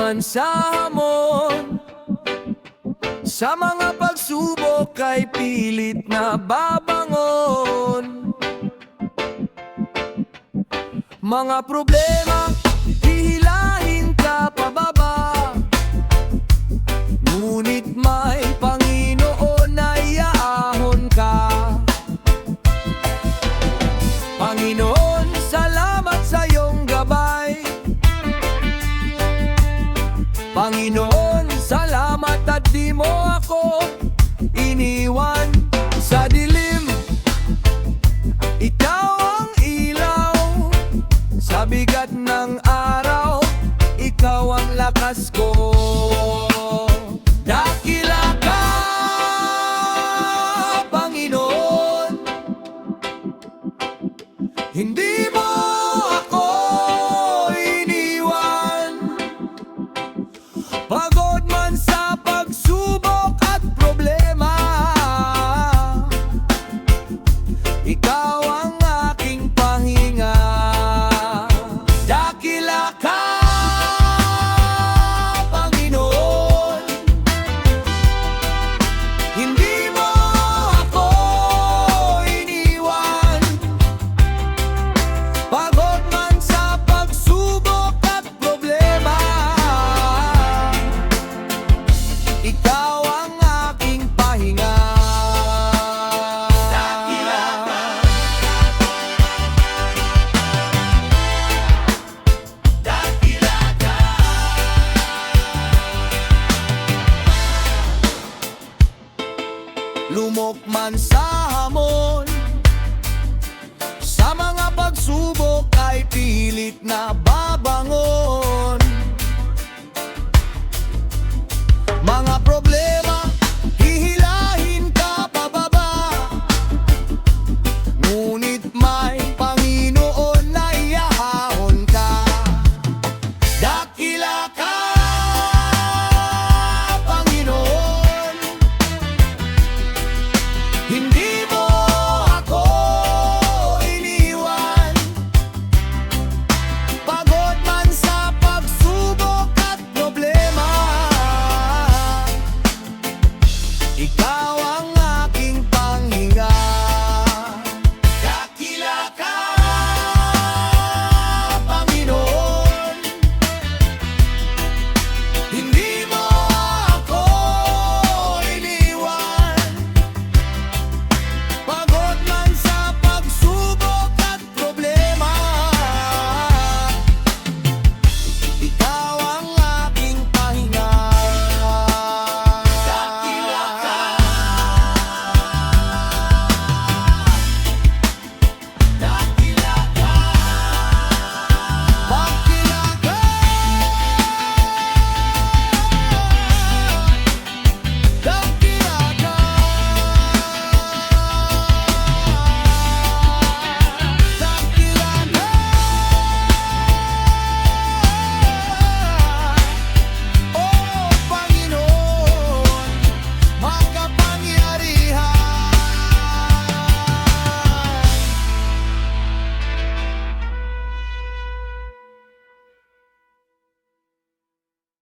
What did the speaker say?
man sa hamon, sa mga pagsubok ay pilit na babangon. Mga problema, hihilahin ka pababa, ngunit may Panginoon na iaahon ka. Panginoon, salamat sa iyong gabay. Panginoon, salamat at di mo ako iniwan sa dilim. Ikaw ang ilaw sa bigat ng araw, ikaw ang lakas ko. Dakila ka, Panginoon, hindi mo ako iniwan. Pagod man sa pagsubok at problema, ikaw ang aking pahinga. Dakila ka, Panginoon, hindi mo ako iniwan. Pagod man sa pagsubok at problema, ikaw ang aking pahinga. Dakila ka, dakila ka. Lumok man sa hamon, sa mga pagsubok ay pilit na